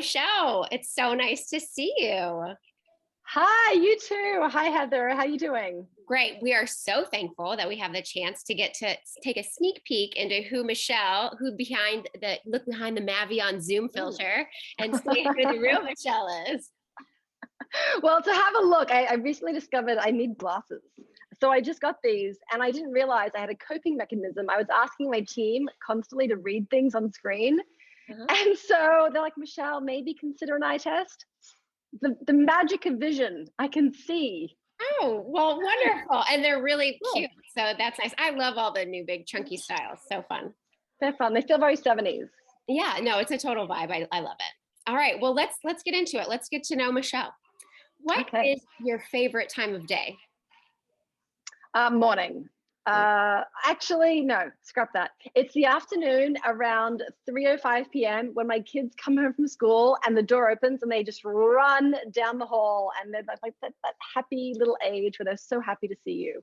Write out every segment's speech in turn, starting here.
Michelle, it's so nice to see you. Hi, you too. Hi, Heather. How you doing? Great. We are so thankful that we have the chance to get to take a sneak peek into who look behind the Mavion Zoom filter and see who the real Michelle is. Well, to have a look, I recently discovered I need glasses. So I just got these and I didn't realize I had a coping mechanism. I was asking my team constantly to read things on screen. Uh-huh. And so they're like, Michelle, maybe consider an eye test. The magic of vision, I can see. Oh, well, wonderful. And they're really Cool. cute. So that's nice. I love all the new big chunky styles. So fun. They're fun. They feel very 70s. Yeah, no, it's a total vibe. I love it. All right. Well, let's get into it. Let's get to know Michelle. What Okay. is your favorite time of day? Morning. Actually, no, scrap that. It's the afternoon around 3:05 p.m. when my kids come home from school and the door opens and they just run down the hall and they're like that happy little age where they're so happy to see you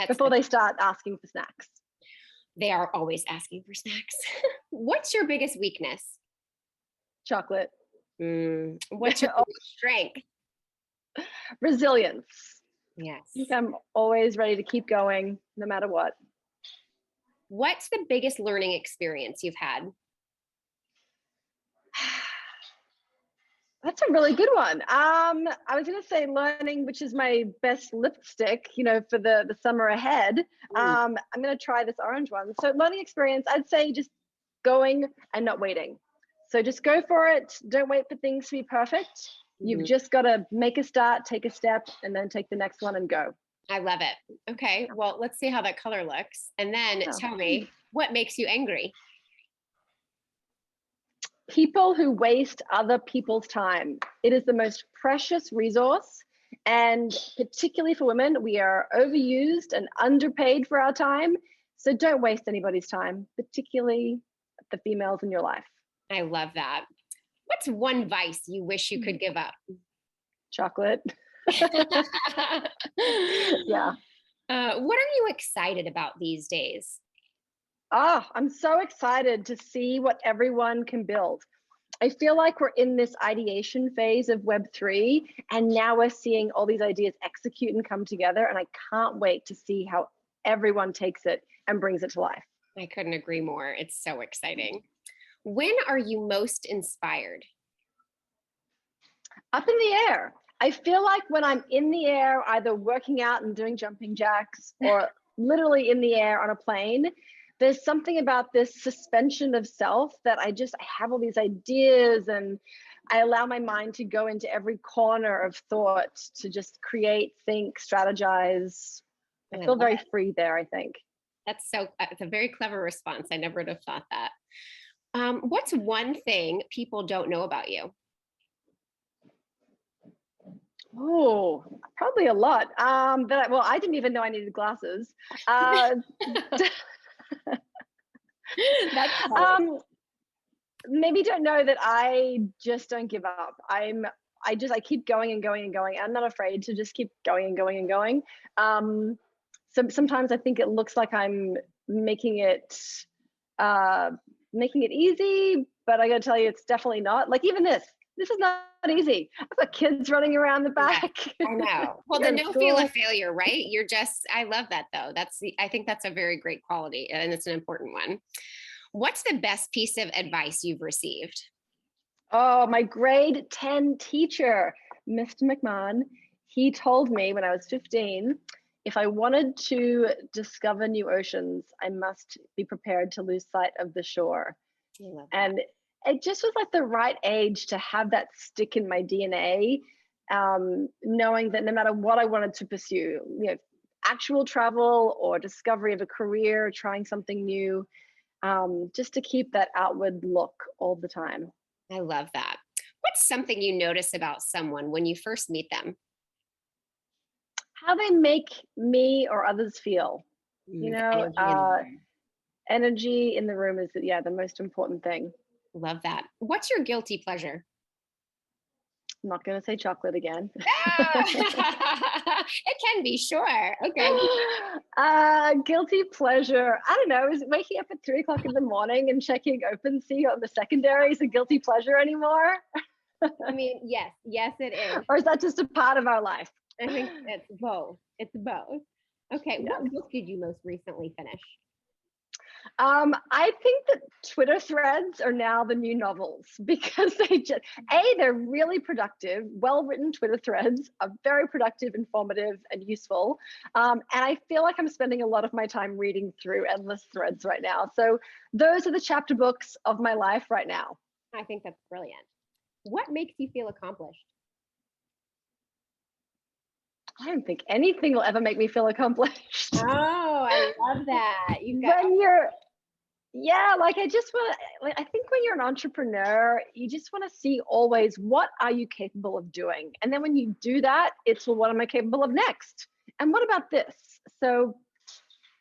before they start asking for snacks. They are always asking for snacks. What's your biggest weakness? Chocolate. What's your strength? Resilience. Yes. I'm always ready to keep going no matter what. What's the biggest learning experience you've had? That's a really good one. I was going to say learning, which is my best lipstick, for the summer ahead. I'm going to try this orange one. So learning experience, I'd say just going and not waiting. So just go for it. Don't wait for things to be perfect. You've just got to make a start, take a step, and then take the next one and go. I love it. Okay, well, let's see how that color looks. And then tell me, what makes you angry? People who waste other people's time. It is the most precious resource. And particularly for women, we are overused and underpaid for our time. So don't waste anybody's time, particularly the females in your life. I love that. What's one vice you wish you could give up? Chocolate. Yeah. What are you excited about these days? Oh, I'm so excited to see what everyone can build. I feel like we're in this ideation phase of Web3, and now we're seeing all these ideas execute and come together. And I can't wait to see how everyone takes it and brings it to life. I couldn't agree more. It's so exciting. When are you most inspired? Up in the air. I feel like when I'm in the air, either working out and doing jumping jacks or literally in the air on a plane, there's something about this suspension of self that I have all these ideas and I allow my mind to go into every corner of thought to just create, think, strategize. I feel very free there, I think. It's a very clever response. I never would have thought that. What's one thing people don't know about you? Oh, probably a lot. I didn't even know I needed glasses. Maybe don't know that I just don't give up. I keep going and going and going. I'm not afraid to just keep going and going and going. So sometimes I think it looks like I'm making it easy, but I gotta tell you, it's definitely not. Like even this is not easy. I've got kids running around the back. Yeah, I know. Well, the no feel of failure, right? I love that though. I think that's a very great quality and it's an important one. What's the best piece of advice you've received? Oh, my grade 10 teacher, Mr. McMahon, he told me when I was 15, if I wanted to discover new oceans, I must be prepared to lose sight of the shore. And it just was like the right age to have that stick in my DNA, knowing that no matter what I wanted to pursue, actual travel or discovery of a career, trying something new, just to keep that outward look all the time. I love that. What's something you notice about someone when you first meet them? How they make me or others feel. Energy in the room is the most important thing. Love that. What's your guilty pleasure? I'm not going to say chocolate again. It can be, sure. Okay. Guilty pleasure. I don't know. Is waking up at 3 o'clock in the morning and checking OpenSea on the secondaries a guilty pleasure anymore? I mean, yes, it is. Or is that just a part of our life? I think it's both. It's both. Okay, Yeah. what book did you most recently finish? I think that Twitter threads are now the new novels because they're really productive, well-written Twitter threads are very productive, informative, and useful. And I feel like I'm spending a lot of my time reading through endless threads right now. So those are the chapter books of my life right now. I think that's brilliant. What makes you feel accomplished? I don't think anything will ever make me feel accomplished. Oh, I love that. You've got When you're Yeah, like I just want to, like, I think when you're an entrepreneur, you just want to see always what are you capable of doing? And then when you do that, it's, well, what am I capable of next? And what about this? So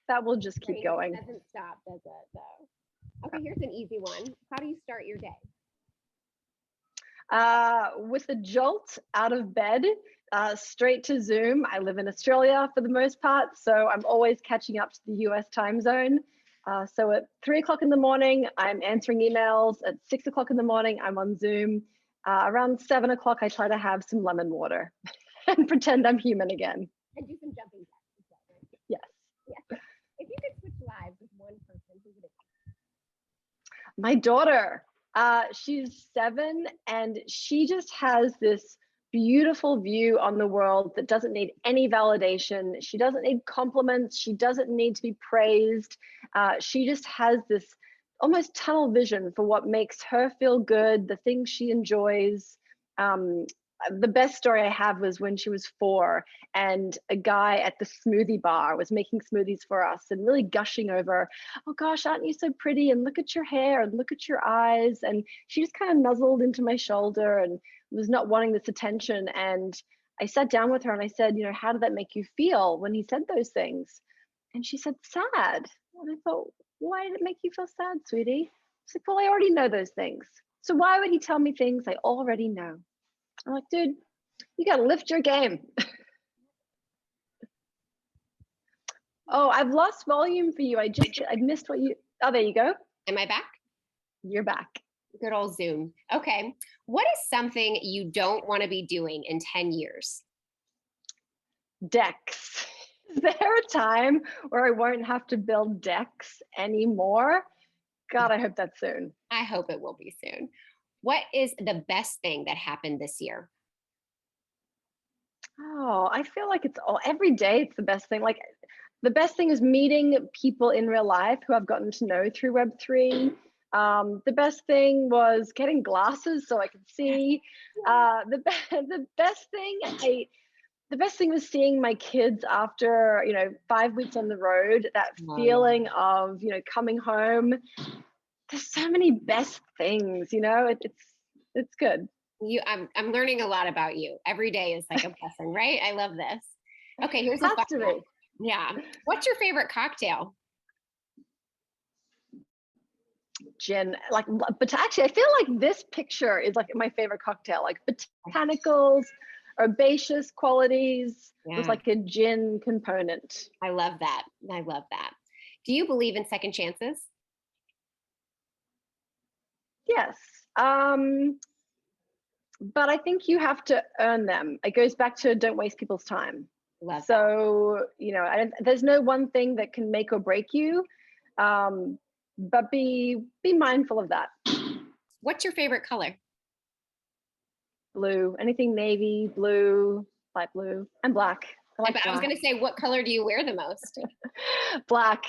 that will just keep great. going. It doesn't stop, does it? So, okay, here's an easy one. How do you start your day? With the jolt out of bed, straight to Zoom. I live in Australia for the most part, so I'm always catching up to the US time zone. So at 3 o'clock in the morning, I'm answering emails. At 6 o'clock in the morning, I'm on Zoom. Around 7 o'clock, I try to have some lemon water and pretend I'm human again. And do some jumping jacks. Yes. Yeah. If you could switch lives with one person, who would it be? My daughter, she's 7 and she just has this beautiful view on the world that doesn't need any validation. She doesn't need compliments. She doesn't need to be praised. She just has this almost tunnel vision for what makes her feel good, the things she enjoys. The best story I have was when she was 4 and a guy at the smoothie bar was making smoothies for us and really gushing over, oh gosh, aren't you so pretty? And look at your hair and look at your eyes. And she just kind of nuzzled into my shoulder and was not wanting this attention. And I sat down with her and I said, you know, how did that make you feel when he said those things? And she said, sad. And I thought, why did it make you feel sad, sweetie? She's like, well, I already know those things. So why would he tell me things I already know? I'm like, dude, you got to lift your game. Oh, I've lost volume for you. I missed what you, oh, there you go. Am I back? You're back. Good old Zoom. Okay. What is something you don't want to be doing in 10 years? Decks. Is there a time where I won't have to build decks anymore? God, I hope that's soon. I hope it will be soon. What is the best thing that happened this year? Oh, I feel like it's all every day. It's the best thing. Like the best thing is meeting people in real life who I've gotten to know through Web3. The best thing was getting glasses so I could see. The best thing the best thing was seeing my kids after 5 weeks on the road. That feeling of coming home. There's so many best things. It's good. I'm learning a lot about you. Every day is like a blessing, right? I love this. Okay, here's a fun one. Yeah. What's your favorite cocktail? Gin. But actually, I feel like this picture is like my favorite cocktail. Like botanicals, herbaceous qualities with like a gin component. I love that. I love that. Do you believe in second chances? Yes. But I think you have to earn them. It goes back to don't waste people's time. Love so, there's no one thing that can make or break you. But be mindful of that. What's your favorite color? Blue. Anything navy, blue, light blue, and black. I was going to say, what color do you wear the most? Black.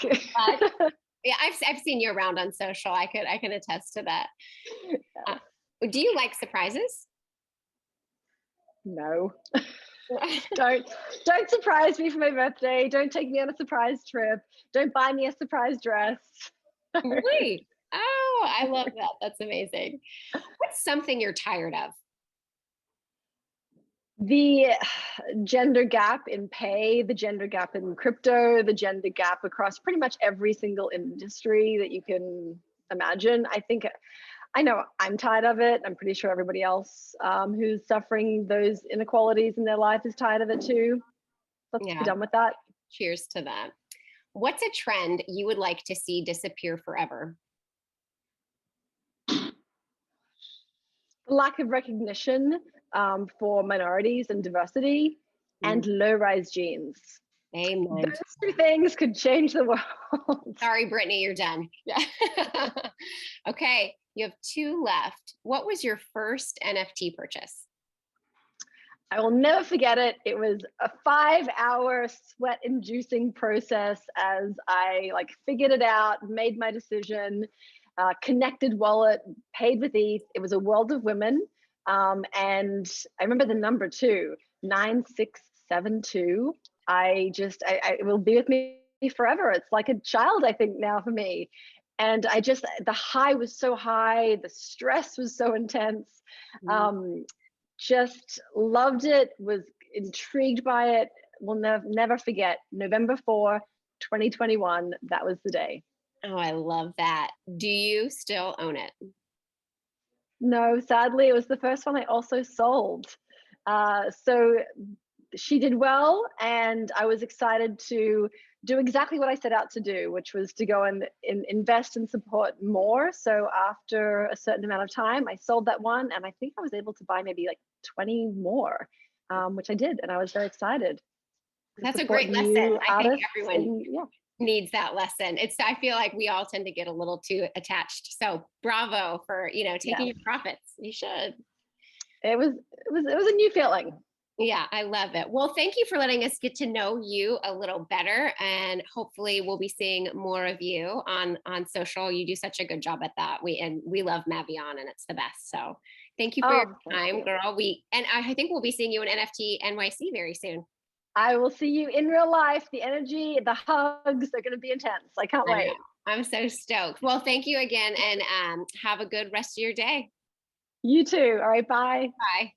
Yeah, I've seen you around on social. I can attest to that. Do you like surprises? No. Don't surprise me for my birthday. Don't take me on a surprise trip. Don't buy me a surprise dress. Really? Oh, I love that. That's amazing. What's something you're tired of? The gender gap in pay, the gender gap in crypto, the gender gap across pretty much every single industry that you can imagine. I know I'm tired of it. I'm pretty sure everybody else who's suffering those inequalities in their life is tired of it too. Let's be done with that. Cheers to that. What's a trend you would like to see disappear forever? lack of recognition for minorities and diversity, and Mm, low-rise jeans. amen. Those two things could change the world. Sorry, Brittany, you're done. Yeah. Okay, you have two left. What was your first NFT purchase? I will never forget it. It was a 5-hour sweat-inducing process as I like figured it out, made my decision, connected wallet, paid with ETH. It was a world of women. And I remember the number too, 9672. It will be with me forever. It's like a child, I think, now for me. And the high was so high, the stress was so intense. Mm. Um, just loved it, was intrigued by it. Will never forget November 4, 2021. That was the day. Oh, I love that. Do you still own it? No, sadly, it was the first one I also sold. So she did well, and I was excited to do exactly what I set out to do, which was to go and invest and support more. So after a certain amount of time, I sold that one, and I think I was able to buy maybe like 20 more, which I did, and I was very excited to That's a support great lesson. new I think artists. everyone And yeah, needs that lesson. I feel like we all tend to get a little too attached. So bravo for, taking yes, your profits. You should. it was a new feeling. Yeah, I love it. Well, thank you for letting us get to know you a little better, and hopefully we'll be seeing more of you on social. You do such a good job at that. We love Mavion, and it's the best. So thank you for your Oh, thank time, you. girl. I think we'll be seeing you in NFT NYC very soon. I will see you in real life. The energy, the hugs, they're going to be intense. I can't I know. wait. I'm so stoked. Well, thank you again, and have a good rest of your day. You too. All right, bye. Bye.